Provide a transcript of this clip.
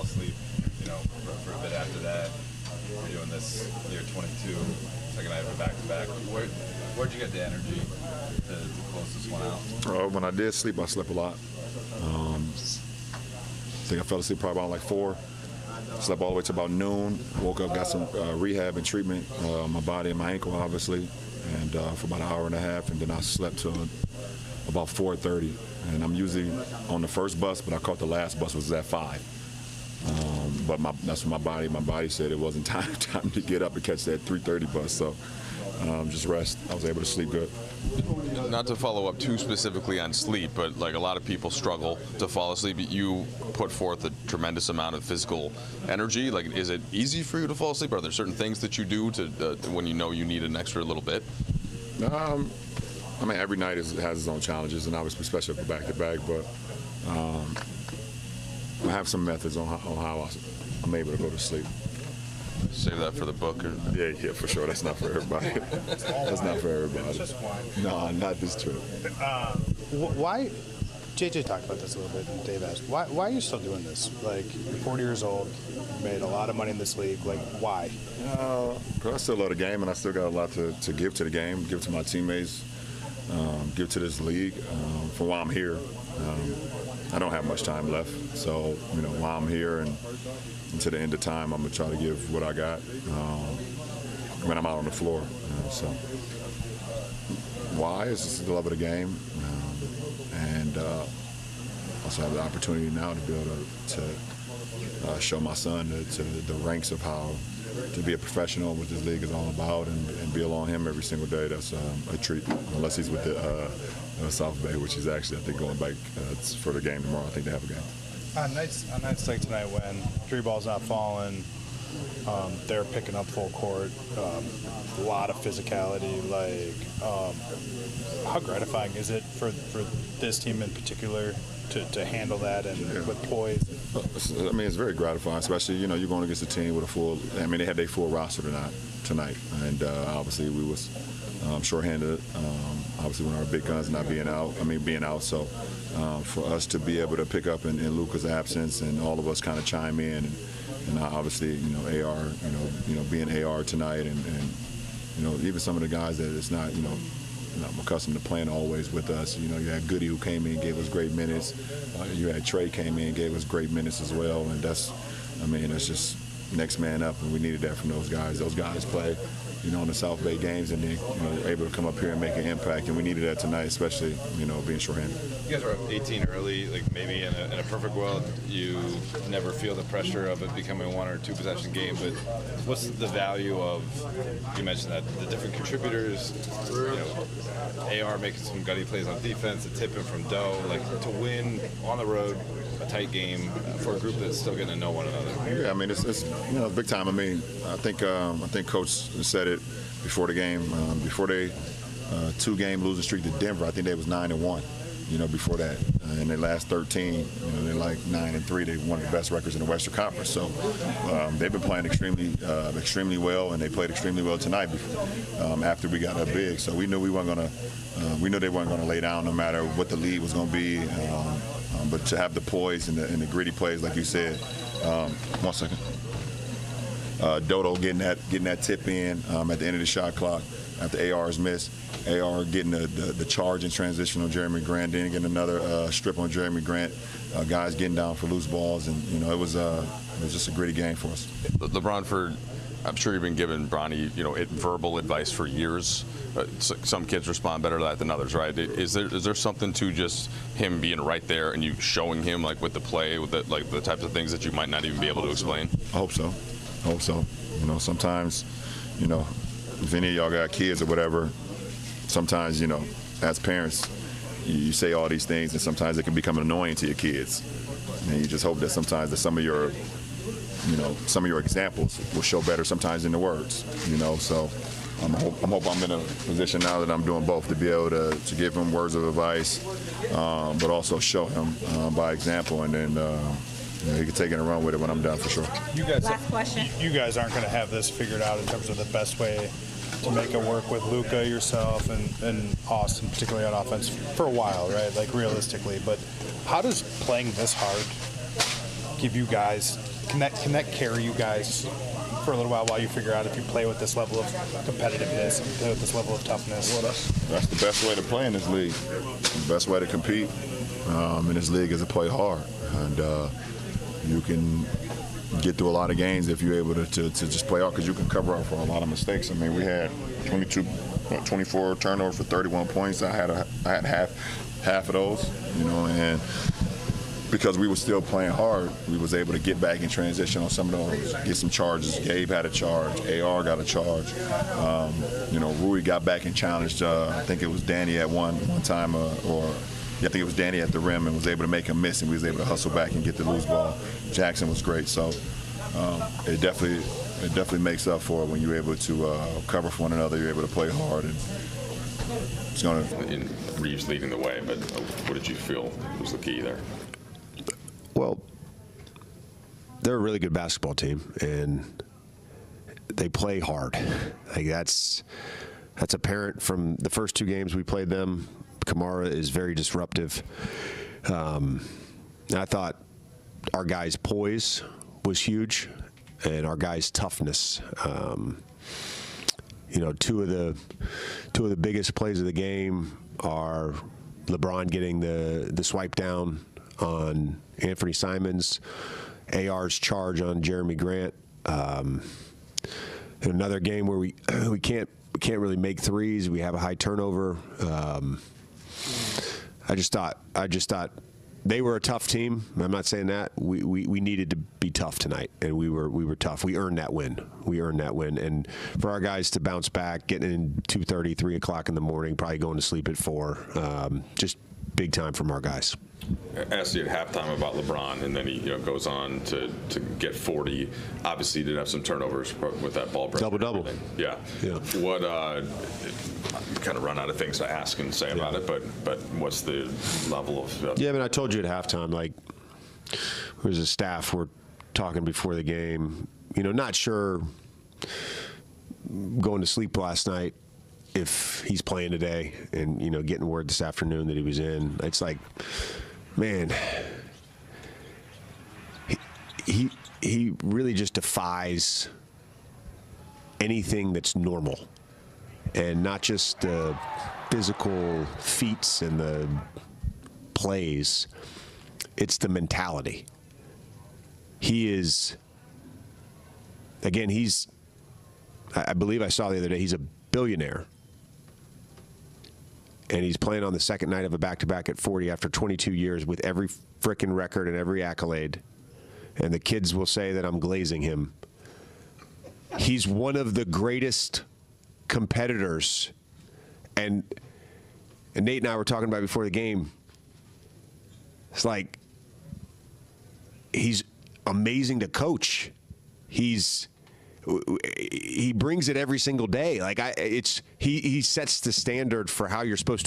asleep, for a bit after that. You're doing this year 22, second night of a back-to-back. Where'd you get the energy to close this one out? When I did sleep, I slept a lot. I think I fell asleep probably around like 4. Slept all the way to about noon. Woke up, got some rehab and treatment, my body and my ankle, obviously, and for about an hour and a half, and then I slept till about 4:30. And I'm usually on the first bus, but I caught the last bus, was at 5. But that's what my body said it wasn't time to get up and catch that 3:30 bus. So just rest. I was able to sleep good. Not to follow up too specifically on sleep, but like a lot of people struggle to fall asleep. You put forth a tremendous amount of physical energy. Like, is it easy for you to fall asleep? Are there certain things that you do to when you know you need an extra little bit? I mean, every night has its own challenges, and obviously, especially for back-to-back. But I have some methods on how I'm able to go to sleep. Save that for the book. Or? Yeah, for sure. That's not for everybody. That's not for everybody. No, not this trip. Why? JJ talked about this a little bit, and Dave asked, why are you still doing this? Like, you're 40 years old, you made a lot of money in this league. Like, why? Because I still love the game, and I still got a lot to give to the game, give to my teammates, give to this league. For why I'm here, I don't have much time left. So, while I'm here and to the end of time, I'm going to try to give what I got when I'm out on the floor. So, why? It's just the love of the game. And also have the opportunity now to be able to show my son to the ranks of how to be a professional, what this league is all about, and be along him every single day. That's a treat, unless he's with the South Bay, which is actually, I think, going back for the game tomorrow. I think they have a game. On nights like tonight when 3 balls not falling, they're picking up full court, a lot of physicality. Like, how gratifying is it for this team in particular to handle that and with poise? I mean, it's very gratifying, especially, you're going against a team with a full, they had their full roster tonight. And obviously we was shorthanded, obviously when our big guns being out. So for us to be able to pick up in Luka's absence and all of us kind of chime in and obviously, AR, being AR tonight and even some of the guys that it's not, I'm accustomed to playing always with us. You had Goody who came in and gave us great minutes. You had Trey came in and gave us great minutes as well. And that's just next man up, and we needed that from those guys. Those guys play, in the South Bay games, and then able to come up here and make an impact. And we needed that tonight, especially being shorthanded. You guys were up 18 early. Like, maybe in a perfect world, you never feel the pressure of it becoming a 1 or 2 possession game. But what's the value of? You mentioned that the different contributors. AR making some gutty plays on defense, a tip in from Doe, like to win on the road. A tight game for a group that's still getting to know one another. Yeah, it's big time. I think Coach said it before the game. Before they 2-game losing streak to Denver, I think they was 9-1. Before that, in their last 13, they're like 9-3. They one of the best records in the Western Conference. So they've been playing extremely well, and they played extremely well tonight. After we got up big, so we knew we weren't gonna. We knew they weren't gonna lay down no matter what the lead was gonna be. But to have the poise and the gritty plays, like you said. 1 second. Dodo getting that tip in at the end of the shot clock after AR's miss. AR getting the charge and transition on Jeremy Grant, then getting another strip on Jeremy Grant. Guys getting down for loose balls, and it was just a gritty game for us. LeBron, I'm sure you've been giving Bronny, verbal advice for years. Some kids respond better to that than others, right? Is there something to just him being right there and you showing him, like, with the play, with the types of things that you might not even be able to explain? I hope so. Sometimes, if any of y'all got kids or whatever, sometimes, as parents, you say all these things, and sometimes it can become annoying to your kids. And you just hope that sometimes that some of your examples will show better sometimes than the words. So I'm in a position now that I'm doing both, to be able to give him words of advice, but also show him by example, and then he can take it and run with it when I'm done, for sure. Last question. You guys aren't going to have this figured out in terms of the best way to make it work with Luka, yourself, and Austin, particularly on offense, for a while, right? Like, realistically. But how does playing this hard give you guys Can that carry you guys for a little while you figure out if you play with this level of competitiveness, play with this level of toughness? Well, that's the best way to play in this league. The best way to compete in this league is to play hard, and you can get through a lot of games if you're able to just play hard, because you can cover up for a lot of mistakes. I mean, we had 24 turnovers for 31 points. I had half of those, and because we were still playing hard, we was able to get back in transition on some of those, get some charges. Gabe had a charge. AR got a charge. Rui got back and challenged, I think it was Danny at one time, I think it was Danny at the rim, and was able to make him miss, and we was able to hustle back and get the loose ball. Jackson was great. So it definitely makes up for it when you're able to cover for one another. You're able to play hard, and it's going to. In Reeves leading the way, but what did you feel was the key there? Well, they're a really good basketball team, and they play hard. Like that's apparent from the first two games we played them. Kamara is very disruptive. I thought our guys' poise was huge, and our guys' toughness. Two of the biggest plays of the game are LeBron getting the swipe down on Anthony Simons, AR's charge on Jeremy Grant. Another game where we can't really make threes. We have a high turnover. I just thought they were a tough team. I'm not saying that. We needed to be tough tonight, and we were tough. We earned that win. And for our guys to bounce back, getting in 2:30, 3 o'clock in the morning, probably going to sleep at 4, just big time from our guys. I asked you at halftime about LeBron, and then he goes on to get 40. Obviously, he did have some turnovers with that ball break. Double-double. Yeah. What kind of run out of things to ask and say about it, but what's the level of? Yeah, I mean, I told you at halftime, like, there's a staff we're talking before the game. Not sure going to sleep last night if he's playing today, and getting word this afternoon that he was in. It's like, man, he really just defies anything that's normal, and not just the physical feats and the plays. It's the mentality. He is, again, I believe I saw the other day, he's a billionaire. And he's playing on the second night of a back-to-back at 40 after 22 years with every frickin' record and every accolade. And the kids will say that I'm glazing him. He's one of the greatest competitors. And Nate and I were talking about before the game. It's like, he's amazing to coach. He brings it every single day. Like he sets the standard for how you're supposed to